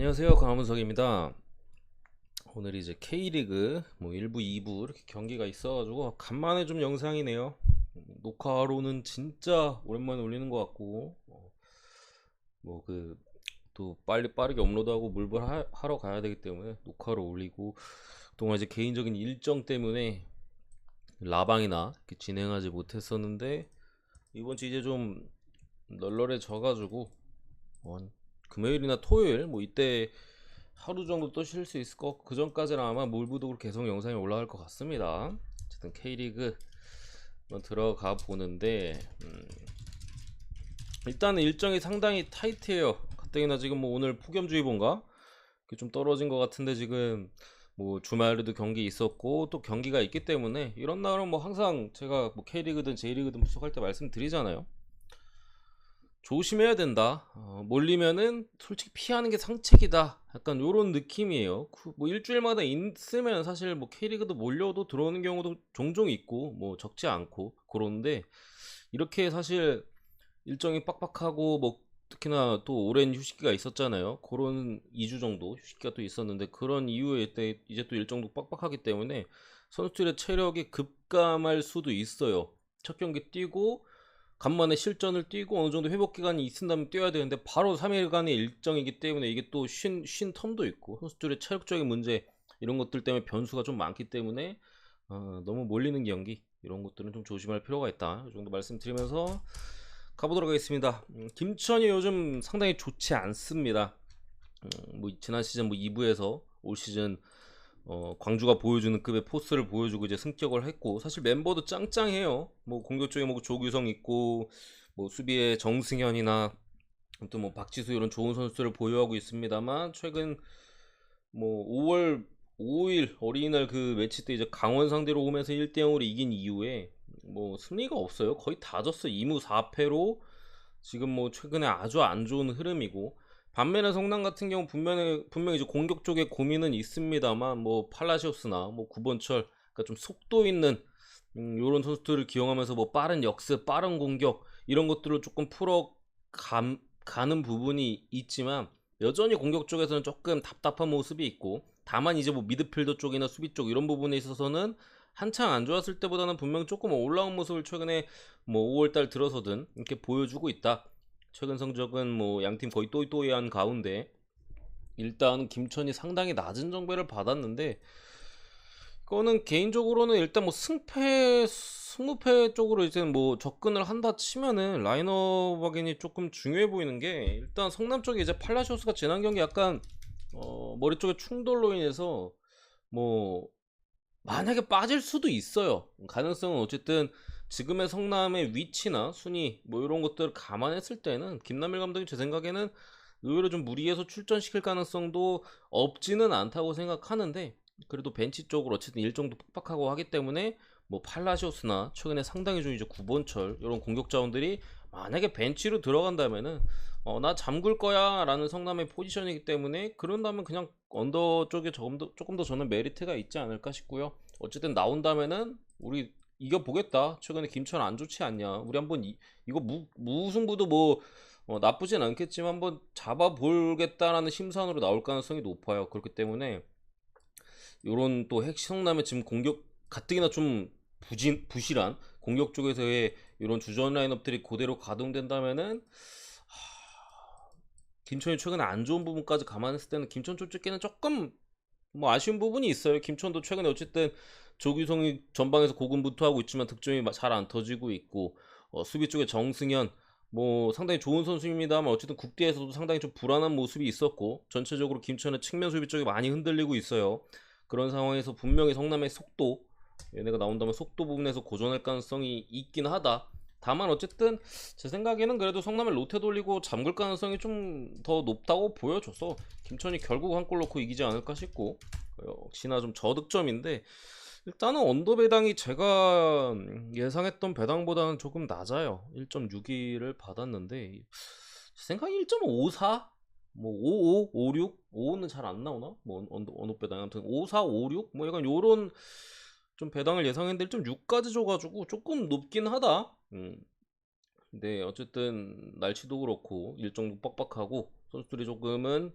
안녕하세요, 강문석입니다. 오늘 이제 K리그 뭐 1부, 2부 이렇게 경기가 있어가지고 간만에 좀 영상이네요. 녹화로는 진짜 오랜만에 올리는 것 같고 뭐 그 또 빨리 빠르게 업로드하고 하러 가야 되기 때문에 녹화로 올리고, 그동안 이제 개인적인 일정 때문에 라방이나 이렇게 진행하지 못했었는데 이번 주 이제 좀 널널해져가지고 한 금요일이나 토요일 뭐 이때 하루 정도 또 쉴 수 있을 것 같고, 그 전까지는 아마 몰부독으로 계속 영상이 올라갈 것 같습니다. 어쨌든 K리그 한번 들어가 보는데 일단은 일정이 상당히 타이트해요. 가뜩이나 지금 뭐 오늘 폭염주의보인가 좀 떨어진 것 같은데, 지금 뭐 주말에도 경기 있었고 또 경기가 있기 때문에 이런 날은 뭐 항상 제가 뭐 K리그든 J리그든 분석할 때 말씀드리잖아요. 조심해야 된다. 몰리면은 솔직히 피하는 게 상책이다. 약간 요런 느낌이에요. 뭐 일주일마다 있으면 사실 뭐 K리그도 몰려도 들어오는 경우도 종종 있고 뭐 적지 않고 그런데, 이렇게 사실 일정이 빡빡하고 뭐 특히나 또 오랜 휴식기가 있었잖아요. 그런 2주 정도 휴식기가 또 있었는데, 그런 이후에 이제 또 일정도 빡빡하기 때문에 선수들의 체력이 급감할 수도 있어요. 첫 경기 뛰고 간만에 실전을 뛰고 어느 정도 회복 기간이 있은 다음에 뛰어야 되는데 바로 3일간의 일정이기 때문에 이게 또 쉰 텀도 있고 선수들의 체력적인 문제 이런 것들 때문에 변수가 좀 많기 때문에 너무 몰리는 경기 이런 것들은 좀 조심할 필요가 있다. 이 정도 말씀드리면서 가보도록 하겠습니다. 김천이 요즘 상당히 좋지 않습니다. 뭐 지난 시즌 뭐 2부에서 올 시즌 광주가 보여주는 급의 포스를 보여주고 이제 승격을 했고, 사실 멤버도 짱짱해요. 뭐 공격 쪽에 뭐 조규성 있고 뭐 수비에 정승현이나 또 뭐 박지수 이런 좋은 선수들을 보유하고 있습니다만, 최근 뭐 5월 5일 어린이날 그 매치 때 이제 강원 상대로 오면서 1대0으로 이긴 이후에 뭐 승리가 없어요. 거의 다 졌어. 2무 4패로 지금 뭐 최근에 아주 안 좋은 흐름이고, 반면에 성남 같은 경우 분명히 이제 공격 쪽에 고민은 있습니다만, 뭐 팔라시오스나 뭐 구본철, 그러니까 좀 속도 있는 요런 선수들을 기용하면서 뭐 빠른 역습, 빠른 공격 이런 것들을 조금 가는 부분이 있지만, 여전히 공격 쪽에서는 조금 답답한 모습이 있고, 다만 이제 뭐 미드필더 쪽이나 수비 쪽 이런 부분에 있어서는 한창 안 좋았을 때보다는 분명 조금 올라온 모습을 최근에 뭐 5월달 들어서든 이렇게 보여주고 있다. 최근 성적은 뭐 양팀 거의 또이또이한 가운데 일단 김천이 상당히 낮은 정배를 받았는데, 그거는 개인적으로는 일단 뭐 승무패 쪽으로 이제 뭐 접근을 한다 치면은 라인업 확인이 조금 중요해 보이는 게, 일단 성남 쪽에 이제 팔라시오스가 지난 경기 약간 머리 쪽에 충돌로 인해서 뭐 만약에 빠질 수도 있어요. 가능성은 어쨌든 지금의 성남의 위치나 순위 뭐 이런 것들을 감안했을 때는 김남일 감독이 제 생각에는 의외로 좀 무리해서 출전시킬 가능성도 없지는 않다고 생각하는데, 그래도 벤치 쪽으로 어쨌든 일정도 빡빡하고 하기 때문에 뭐 팔라시오스나 최근에 상당히 좀 이제 구본철 이런 공격 자원들이 만약에 벤치로 들어간다면은 나 잠글 거야 라는 성남의 포지션이기 때문에, 그런다면 그냥 언더 쪽에 조금 더 저는 메리트가 있지 않을까 싶고요. 어쨌든 나온다면은 우리 이겨보겠다. 최근에 김천 안 좋지 않냐. 우리 한번 이거 무승부도 뭐 나쁘진 않겠지만 한번 잡아보겠다라는 심산으로 나올 가능성이 높아요. 그렇기 때문에 요런 또 핵성남의 지금 공격 가뜩이나 좀 부실한 공격 쪽에서의 이런 주전 라인업들이 그대로 가동된다면은 김천이 최근에 안 좋은 부분까지 감안했을 때는 김천 쪽집게는 조금 뭐 아쉬운 부분이 있어요. 김천도 최근에 어쨌든 조규성이 전방에서 고군분투하고 있지만 득점이 잘 안 터지고 있고, 수비 쪽에 정승현 뭐 상당히 좋은 선수입니다만 어쨌든 국대에서도 상당히 좀 불안한 모습이 있었고, 전체적으로 김천의 측면 수비 쪽이 많이 흔들리고 있어요. 그런 상황에서 분명히 성남의 속도, 얘네가 나온다면 속도 부분에서 고전할 가능성이 있긴 하다. 다만 어쨌든 제 생각에는 그래도 성남의 로테 돌리고 잠글 가능성이 좀 더 높다고 보여줘서 김천이 결국 한 골 넣고 이기지 않을까 싶고, 역시나 좀 저득점인데 일단은 언더 배당이 제가 예상했던 배당보다는 조금 낮아요. 1.62를 받았는데 제 생각에 1.54? 뭐 55, 56, 55는 잘 안 나오나? 뭐 언더 배당 아무튼 54, 56? 뭐 약간 요런 좀 배당을 예상했는데 1.6까지 줘가지고 조금 높긴 하다. 근데 어쨌든 날씨도 그렇고 일정도 빡빡하고 선수들이 조금은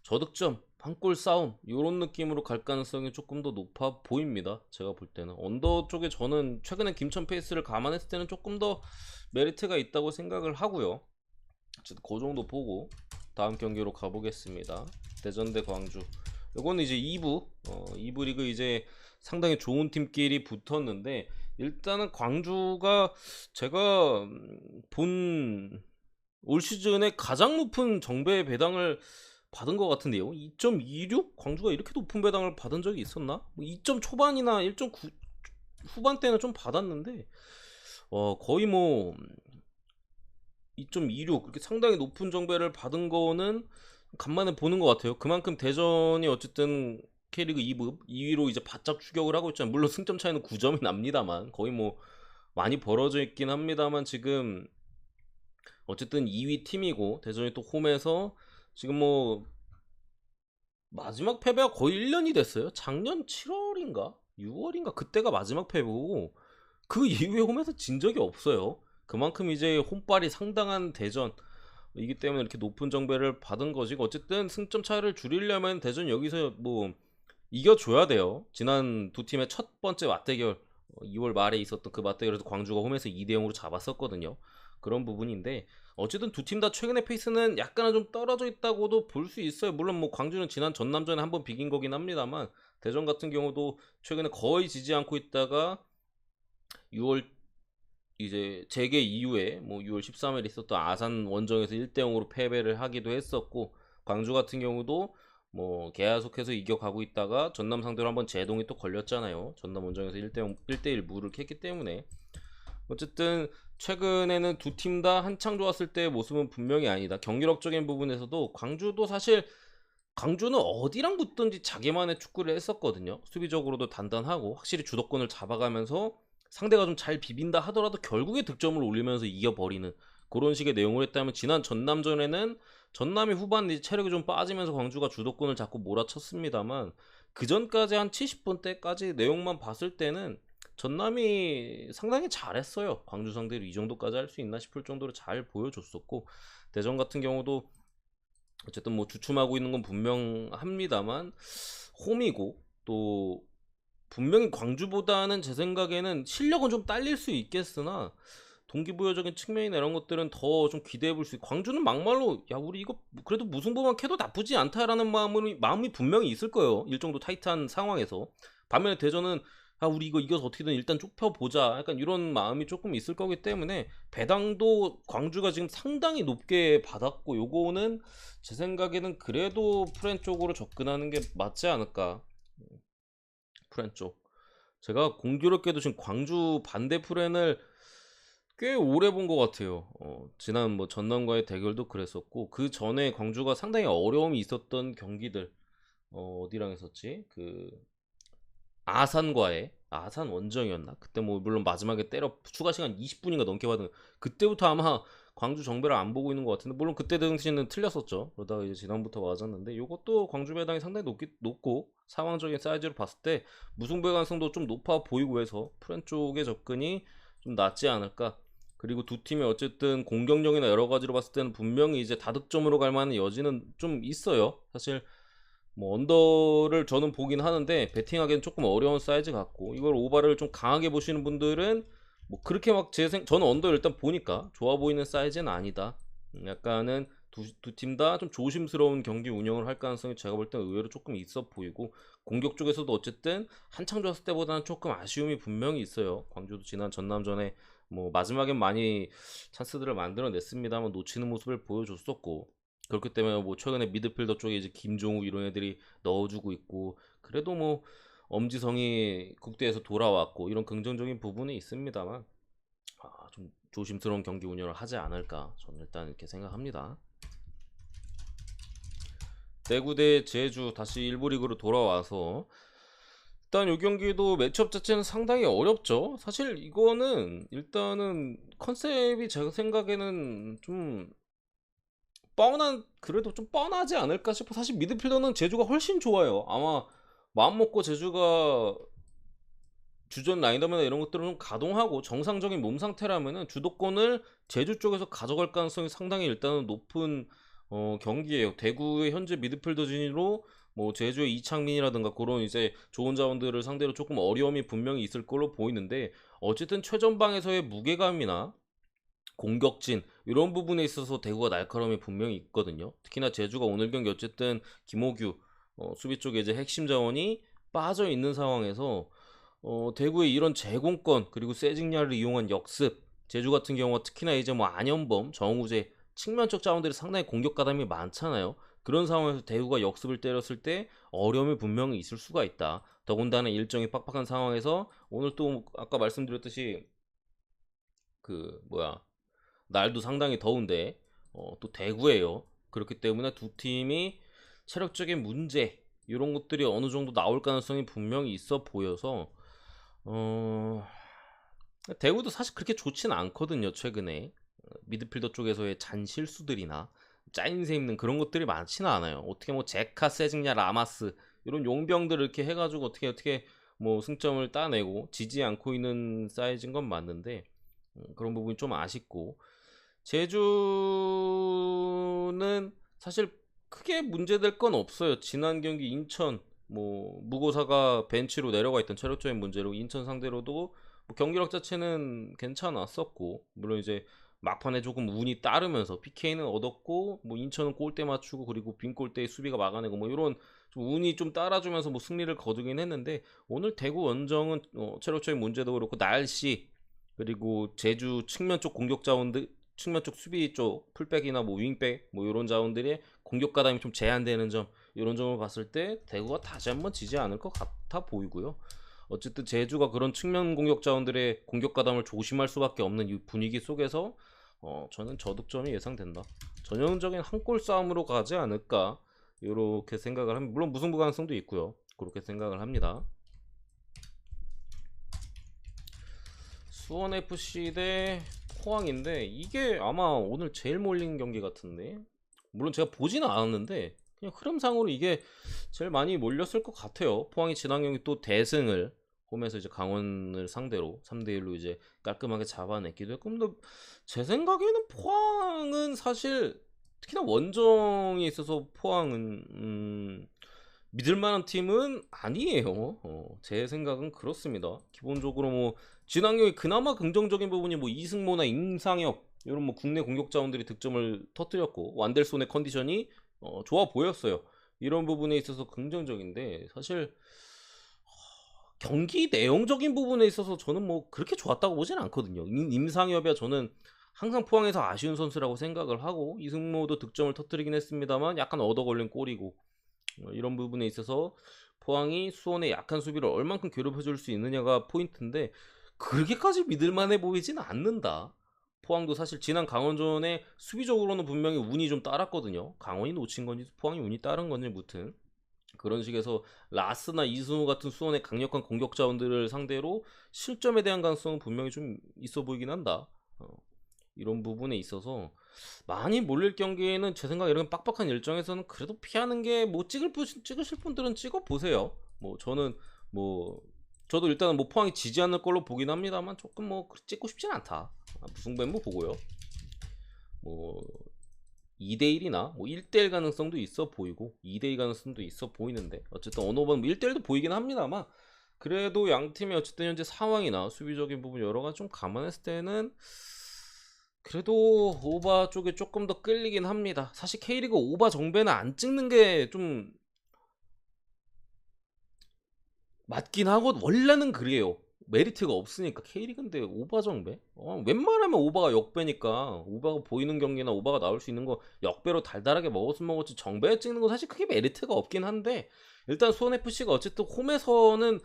저득점, 한 골 싸움 요런 느낌으로 갈 가능성이 조금 더 높아 보입니다. 제가 볼 때는 언더 쪽에 저는 최근에 김천 페이스를 감안했을 때는 조금 더 메리트가 있다고 생각을 하고요. 어쨌든 그 정도 보고 다음 경기로 가보겠습니다. 대전 대 광주. 이거는 이제 2부 2부 리그 이제 상당히 좋은 팀끼리 붙었는데 일단은 광주가 제가 본 올 시즌에 가장 높은 정배 배당을 받은 것 같은데요. 2.26? 광주가 이렇게 높은 배당을 받은 적이 있었나? 2점 초반이나 1.9 후반대는 좀 받았는데 거의 뭐 2.26 그렇게 상당히 높은 정배를 받은 거는 간만에 보는 것 같아요. 그만큼 대전이 어쨌든 K리그 2부 2위로 이제 바짝 추격을 하고 있잖아요. 물론 승점 차이는 9점이 납니다만 거의 뭐 많이 벌어져 있긴 합니다만 지금 어쨌든 2위 팀이고 대전이 또 홈에서 지금 뭐 마지막 패배가 거의 1년이 됐어요. 작년 7월인가 6월인가 그때가 마지막 패배고 그 이후에 홈에서 진 적이 없어요. 그만큼 이제 홈빨이 상당한 대전이기 때문에 이렇게 높은 정배를 받은 것이고 어쨌든 승점 차이를 줄이려면 대전 여기서 뭐 이겨줘야 돼요. 지난 두 팀의 첫 번째 맞대결 2월 말에 있었던 그 맞대결에서 광주가 홈에서 2대0으로 잡았었거든요. 그런 부분인데 어쨌든 두 팀 다 최근의 페이스는 약간은 좀 떨어져 있다고도 볼 수 있어요. 물론 뭐 광주는 지난 전남전에 한번 비긴 거긴 합니다만 대전 같은 경우도 최근에 거의 지지 않고 있다가 6월 이제 재개 이후에 뭐 6월 13일 있었던 아산 원정에서 1대0으로 패배를 하기도 했었고 광주 같은 경우도 뭐 계속해서 이겨가고 있다가 전남 상대로 한번 제동이 또 걸렸잖아요. 전남 원정에서 1대0 1대1 무를 캤기 때문에 어쨌든 최근에는 두 팀 다 한창 좋았을 때의 모습은 분명히 아니다. 경기력적인 부분에서도 광주도 사실 광주는 어디랑 붙든지 자기만의 축구를 했었거든요. 수비적으로도 단단하고 확실히 주도권을 잡아가면서 상대가 좀 잘 비빈다 하더라도 결국에 득점을 올리면서 이겨버리는 그런 식의 내용을 했다면 지난 전남전에는 전남이 후반 이제 체력이 좀 빠지면서 광주가 주도권을 잡고 몰아쳤습니다만 그 전까지 한 70분 대까지 내용만 봤을 때는 전남이 상당히 잘했어요. 광주 상대로 이 정도까지 할 수 있나 싶을 정도로 잘 보여줬었고 대전 같은 경우도 어쨌든 뭐 주춤하고 있는 건 분명합니다만 홈이고 또 분명히 광주보다는 제 생각에는 실력은 좀 딸릴 수 있겠으나 동기부여적인 측면이나 이런 것들은 더 좀 기대해 볼 수 있고 광주는 막말로 야 우리 이거 그래도 무승부만 캐도 나쁘지 않다라는 마음이 분명히 있을 거예요. 일정도 타이트한 상황에서 반면에 대전은 아 우리 이거 이겨서 어떻게든 일단 좁혀보자 약간 이런 마음이 조금 있을 거기 때문에 배당도 광주가 지금 상당히 높게 받았고 요거는 제 생각에는 그래도 프렌 쪽으로 접근하는 게 맞지 않을까. 프렌 쪽 제가 공교롭게도 지금 광주 반대 프렌을 꽤 오래 본 것 같아요. 지난 뭐 전남과의 대결도 그랬었고 그 전에 광주가 상당히 어려움이 있었던 경기들 어디랑 했었지? 그 아산과의 아산 원정이었나? 그때 뭐 물론 마지막에 때려 추가 시간 20분인가 넘게 받은 그때부터 아마 광주 정배를 안 보고 있는 것 같은데 물론 그때 당시는 틀렸었죠. 그러다가 이제 지난부터 맞았는데 이것도 광주 배당이 상당히 높고 상황적인 사이즈로 봤을 때 무승부의 가능성도 좀 높아 보이고 해서 프렌 쪽의 접근이 좀 낫지 않을까. 그리고 두 팀이 어쨌든 공격력이나 여러 가지로 봤을 때는 분명히 이제 다득점으로 갈 만한 여지는 좀 있어요. 사실 뭐 언더를 저는 보긴 하는데 베팅하기엔 조금 어려운 사이즈 같고 이걸 오바를 좀 강하게 보시는 분들은 뭐 그렇게 막 저는 언더 일단 보니까 좋아 보이는 사이즈는 아니다. 약간은 두 팀 다 좀 조심스러운 경기 운영을 할 가능성이 제가 볼 땐 의외로 조금 있어 보이고 공격 쪽에서도 어쨌든 한창 좋았을 때보다는 조금 아쉬움이 분명히 있어요. 광주도 지난 전남전에 뭐 마지막엔 많이 찬스들을 만들어냈습니다만 놓치는 모습을 보여줬었고 그렇기 때문에 뭐 최근에 미드필더 쪽에 이제 김종우 이런 애들이 넣어주고 있고 그래도 뭐 엄지성이 국대에서 돌아왔고 이런 긍정적인 부분이 있습니다만 좀 조심스러운 경기 운영을 하지 않을까 저는 일단 이렇게 생각합니다. 대구 대 제주 다시 일부 리그로 돌아와서 일단 이 경기도 매치업 자체는 상당히 어렵죠. 사실 이거는 일단은 컨셉이 제가 생각에는 좀 그래도 좀 뻔하지 않을까 싶어. 사실 미드필더는 제주가 훨씬 좋아요. 아마 마음 먹고 제주가 주전 라인업이나 이런 것들을 좀 가동하고 정상적인 몸 상태라면은 주도권을 제주 쪽에서 가져갈 가능성이 상당히 일단은 높은 경기예요. 대구의 현재 미드필더 진으로 뭐 제주의 이창민이라든가 그런 이제 좋은 자원들을 상대로 조금 어려움이 분명히 있을 걸로 보이는데, 어쨌든 최전방에서의 무게감이나 공격진 이런 부분에 있어서 대구가 날카로움이 분명히 있거든요. 특히나 제주가 오늘 경기 어쨌든 김호규 수비 쪽에 이제 핵심 자원이 빠져 있는 상황에서 대구의 이런 제공권 그리고 세징야를 이용한 역습, 제주 같은 경우가 특히나 이제 뭐 안현범, 정우재 측면적 자원들이 상당히 공격 가담이 많잖아요. 그런 상황에서 대구가 역습을 때렸을 때 어려움이 분명히 있을 수가 있다. 더군다나 일정이 빡빡한 상황에서 오늘 또 아까 말씀드렸듯이 그 뭐야, 날도 상당히 더운데 또 대구예요. 그렇기 때문에 두 팀이 체력적인 문제 이런 것들이 어느 정도 나올 가능성이 분명히 있어 보여서 어... 대구도 사실 그렇게 좋지는 않거든요. 최근에 미드필더 쪽에서의 잔 실수들이나 짜임새 있는 그런 것들이 많지는 않아요. 어떻게 뭐 제카, 세징야, 라마스 이런 용병들을 이렇게 해가지고 어떻게 뭐 승점을 따내고 지지 않고 있는 사이즈인 건 맞는데, 그런 부분이 좀 아쉽고, 제주는 사실 크게 문제될 건 없어요. 지난 경기 인천 뭐 무고사가 벤치로 내려가 있던 체력적인 문제로 인천 상대로도 뭐 경기력 자체는 괜찮았었고, 물론 이제 막판에 조금 운이 따르면서 PK는 얻었고 뭐 인천은 골대 맞추고 그리고 빈 골대에 수비가 막아내고 뭐 이런 좀 운이 좀 따라주면서 뭐 승리를 거두긴 했는데, 오늘 대구 원정은 체력적인 문제도 그렇고 날씨 그리고 제주 측면 쪽 공격 자원들, 측면 쪽 수비 쪽 풀백이나 뭐 윙백 뭐 이런 자원들의 공격 가담이 좀 제한되는 점, 이런 점을 봤을 때 대구가 다시 한번 지지 않을 것 같아 보이고요. 어쨌든 제주가 그런 측면 공격 자원들의 공격 가담을 조심할 수밖에 없는 이 분위기 속에서 저는 저득점이 예상된다. 전형적인 한 골 싸움으로 가지 않을까 이렇게 생각을 합니다. 물론 무승부 가능성도 있고요. 그렇게 생각을 합니다. 수원FC 대 포항인데 이게 아마 오늘 제일 몰린 경기 같은데, 물론 제가 보지는 않았는데 그냥 흐름상으로 이게 제일 많이 몰렸을 것 같아요. 포항이 지난 경기 또 대승을 홈에서 이제 강원을 상대로 3대1로 이제 깔끔하게 잡아냈기도 했고, 근데 제 생각에는 포항은 사실 특히나 원정에 있어서 포항은 믿을 만한 팀은 아니에요. 제 생각은 그렇습니다. 기본적으로 뭐 지난 경기 그나마 긍정적인 부분이 뭐 이승모나 임상혁 이런 뭐 국내 공격 자원들이 득점을 터뜨렸고 완델손의 컨디션이 좋아 보였어요. 이런 부분에 있어서 긍정적인데, 사실 경기 내용적인 부분에 있어서 저는 뭐 그렇게 좋았다고 보진 않거든요. 임상혁이야 저는 항상 포항에서 아쉬운 선수라고 생각을 하고, 이승모도 득점을 터뜨리긴 했습니다만 약간 얻어 걸린 골이고, 이런 부분에 있어서 포항이 수원의 약한 수비를 얼만큼 괴롭혀줄 수 있느냐가 포인트인데, 그렇게까지 믿을만해 보이진 않는다. 포항도 사실 지난 강원전에 수비적으로는 분명히 운이 좀 따랐거든요. 강원이 놓친 건지 포항이 운이 따른 건지 무튼 그런 식에서 라스나 이승우 같은 수원의 강력한 공격 자원들을 상대로 실점에 대한 가능성은 분명히 좀 있어 보이긴 한다. 어, 이런 부분에 있어서 많이 몰릴 경기에는 제 생각 이런 빡빡한 일정에서는 그래도 피하는 게 뭐 찍으실 분들은 찍어 보세요. 뭐 저는 뭐 저도 일단은 뭐 포항이 지지 않을 걸로 보긴 합니다만 조금 뭐 찍고 싶진 않다. 무승부는 뭐 보고요. 뭐 2대1이나 뭐 1대1 가능성도 있어 보이고 2대2 가능성도 있어 보이는데, 어쨌든 어느 번뭐 1대1도 보이긴 합니다만 그래도 양 팀이 어쨌든 현재 상황이나 수비적인 부분 여러 가지 좀 감안했을 때는 그래도 오바 쪽에 조금 더 끌리긴 합니다. 사실 K리그 오바 정배는 안 찍는 게 좀 맞긴 하고 원래는 그래요. 메리트가 없으니까 K리그인데 오바 정배? 웬만하면 오바가 역배니까 오바가 보이는 경기나 오바가 나올 수 있는 거 역배로 달달하게 먹었으면 먹었지, 정배에 찍는 건 사실 크게 메리트가 없긴 한데, 일단 수원FC가 어쨌든 홈에서는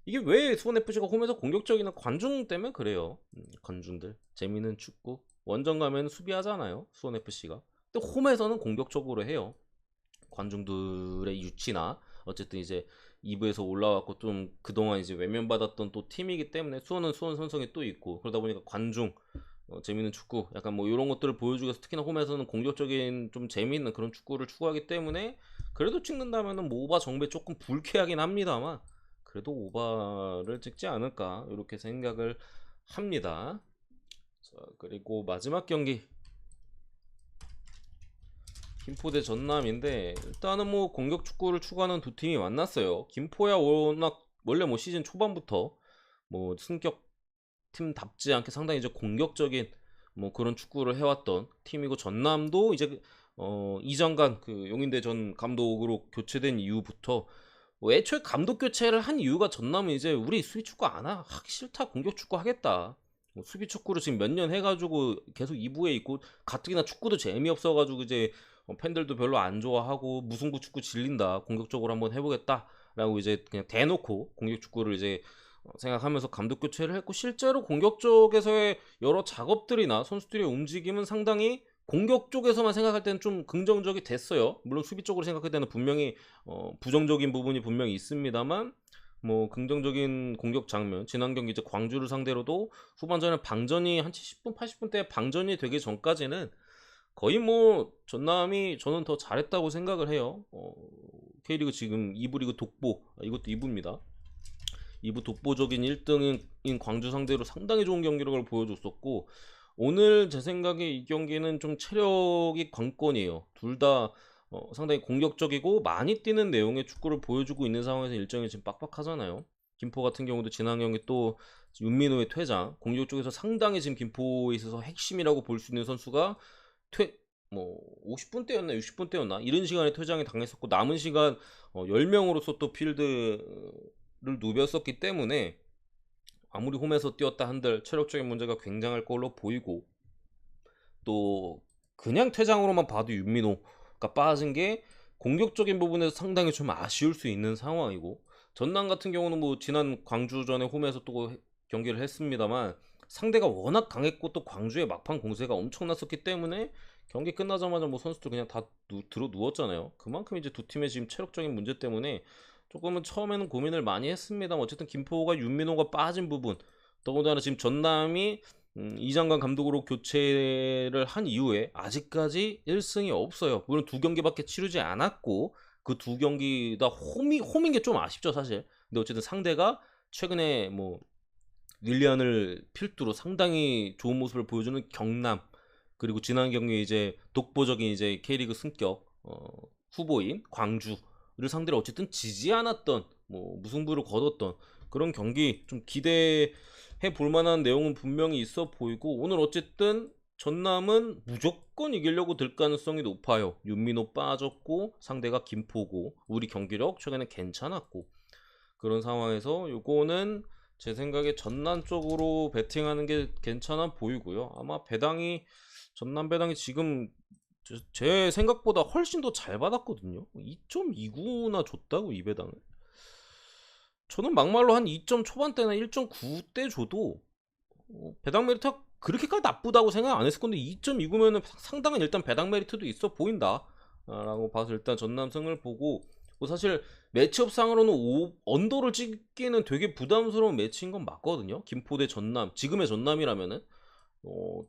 이게 왜 수원FC가 홈에서 공격적이나 관중 때문에 그래요. 관중들 재미있는 축구 원정 가면 수비하잖아요 수원FC가. 근데 홈에서는 공격적으로 해요. 관중들의 유치나 어쨌든 이제 2부에서 올라왔고 좀 그동안 이제 외면받았던 또 팀이기 때문에 수원은 수원 선성이 또 있고, 그러다 보니까 관중 재밌는 축구 약간 뭐 이런 것들을 보여주기 위해서 특히나 홈에서는 공격적인 좀 재미있는 그런 축구를 추구하기 때문에 그래도 찍는다면은 뭐 오바 정배 조금 불쾌하긴 합니다만 그래도 오바를 찍지 않을까 이렇게 생각을 합니다. 자, 그리고 마지막 경기 김포 대 전남인데 일단은 뭐 공격 축구를 추구하는 두 팀이 만났어요. 김포야 워낙 원래 뭐 시즌 초반부터 뭐 승격 팀답지 않게 상당히 이제 공격적인 뭐 그런 축구를 해왔던 팀이고, 전남도 이제 이정관 그 용인대전 감독으로 교체된 이후부터 뭐 애초에 감독 교체를 한 이유가, 전남은 이제 우리 수비 축구 안 하기 싫다, 공격 축구 하겠다. 뭐 수비 축구를 지금 몇 년 해가지고 계속 2부에 있고, 가뜩이나 축구도 재미없어가지고 이제 팬들도 별로 안 좋아하고 무승부 축구 질린다, 공격적으로 한번 해보겠다라고 이제 그냥 대놓고 공격 축구를 이제 생각하면서 감독 교체를 했고, 실제로 공격 쪽에서의 여러 작업들이나 선수들의 움직임은 상당히 공격 쪽에서만 생각할 때는 좀 긍정적이 됐어요. 물론 수비 쪽으로 생각할 때는 분명히 부정적인 부분이 분명히 있습니다만, 뭐 긍정적인 공격 장면, 지난 경기 이제 광주를 상대로도 후반전에 방전이 한 70분 80분 대 방전이 되기 전까지는 거의 뭐 전남이 저는 더 잘했다고 생각을 해요. K리그 지금 2부 리그 독보, 이것도 2부입니다. 2부 독보적인 1등인 광주 상대로 상당히 좋은 경기력을 보여줬었고, 오늘 제 생각에 이 경기는 좀 체력이 관건이에요. 둘 다 상당히 공격적이고 많이 뛰는 내용의 축구를 보여주고 있는 상황에서 일정이 지금 빡빡하잖아요. 김포 같은 경우도 지난 경기 또 윤민호의 퇴장, 공격 쪽에서 상당히 지금 김포에 있어서 핵심이라고 볼 수 있는 선수가 뭐 50분 대였나 60분 대였나 이런 시간에 퇴장이 당했었고, 남은 시간 10명으로서 또 필드를 누볐었기 때문에 아무리 홈에서 뛰었다 한들 체력적인 문제가 굉장할 걸로 보이고, 또 그냥 퇴장으로만 봐도 윤민호가 빠진 게 공격적인 부분에서 상당히 좀 아쉬울 수 있는 상황이고, 전남 같은 경우는 뭐 지난 광주전에 홈에서 또 경기를 했습니다만 상대가 워낙 강했고 또 광주의 막판 공세가 엄청났었기 때문에 경기 끝나자마자 뭐 선수들 그냥 다 들어 누웠잖아요. 그만큼 이제 두 팀의 지금 체력적인 문제 때문에 조금은 처음에는 고민을 많이 했습니다만, 어쨌든 김포가 윤민호가 빠진 부분, 더군다나 지금 전남이 이장관 감독으로 교체를 한 이후에 아직까지 1승이 없어요. 물론 두 경기밖에 치르지 않았고 그 두 경기 다 홈인 게 좀 아쉽죠 사실. 근데 어쨌든 상대가 최근에 뭐 윌리안을 필두로 상당히 좋은 모습을 보여주는 경남, 그리고 지난 경기에 이제 독보적인 이제 K리그 승격 후보인 광주를 상대로 어쨌든 지지 않았던, 뭐 무승부를 거뒀던 그런 경기, 좀 기대해 볼 만한 내용은 분명히 있어 보이고, 오늘 어쨌든 전남은 무조건 이기려고 들 가능성이 높아요. 윤민호 빠졌고 상대가 김포고 우리 경기력 최근에 괜찮았고, 그런 상황에서 요거는 제 생각에 전남 쪽으로 베팅하는 게 괜찮아 보이고요. 아마 전남 배당이 지금 제 생각보다 훨씬 더 잘 받았거든요. 2.29나 줬다고 이 배당을. 저는 막말로 한 2점 초반대나 1.9대 줘도 배당 메리트가 그렇게까지 나쁘다고 생각 안 했을 건데, 2.29면은 상당한 일단 배당 메리트도 있어 보인다 라고 봐서 일단 전남승을 보고, 뭐 사실 매치업상으로는 언더를 찍기는 되게 부담스러운 매치인 건 맞거든요. 김포 대 전남, 지금의 전남이라면은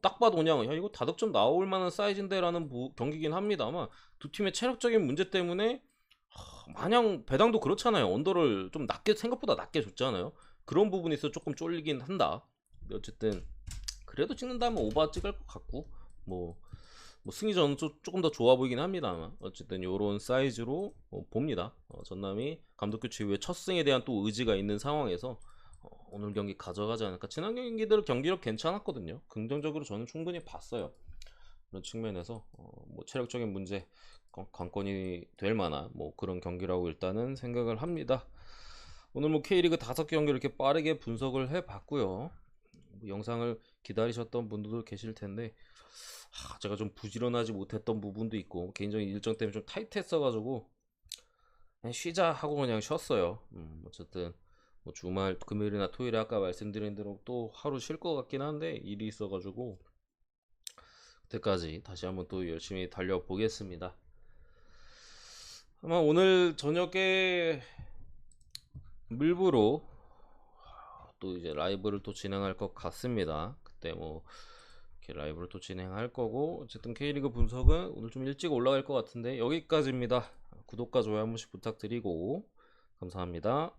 딱 봐도 그냥 야 이거 다득점 나올 만한 사이즈인데 라는 경기긴 합니다만, 두 팀의 체력적인 문제 때문에 마냥 배당도 그렇잖아요. 언더를 좀 낮게, 생각보다 낮게 줬잖아요. 그런 부분에 있어 조금 쫄리긴 한다. 근데 어쨌든 그래도 찍는다면 오바 찍을 것 같고, 뭐 승리전은 조금 더 좋아 보이긴 합니다만, 어쨌든 요런 사이즈로 봅니다. 전남이 감독 교체 이후에 첫 승에 대한 또 의지가 있는 상황에서 오늘 경기 가져가지 않을까. 지난 경기들 경기력 괜찮았거든요. 긍정적으로 저는 충분히 봤어요. 그런 측면에서 뭐 체력적인 문제 관건이 될 만한 뭐 그런 경기라고 일단은 생각을 합니다. 오늘 뭐 K리그 5경기 이렇게 빠르게 분석을 해봤고요. 뭐 영상을 기다리셨던 분들도 계실 텐데 제가 좀 부지런하지 못했던 부분도 있고 개인적인 일정 때문에 좀 타이트했어가지고 그냥 쉬자 하고 그냥 쉬었어요. 어쨌든 뭐 주말 금요일이나 토요일에 아까 말씀드린 대로 또 하루 쉴 것 같긴 한데 일이 있어가지고 그때까지 다시 한번 또 열심히 달려보겠습니다. 아마 오늘 저녁에 밀브로 또 이제 라이브를 또 진행할 것 같습니다. 그때 뭐 이렇게 라이브를 또 진행할 거고, 어쨌든 K리그 분석은 오늘 좀 일찍 올라갈 것 같은데 여기까지입니다. 구독과 좋아요 한 번씩 부탁드리고 감사합니다.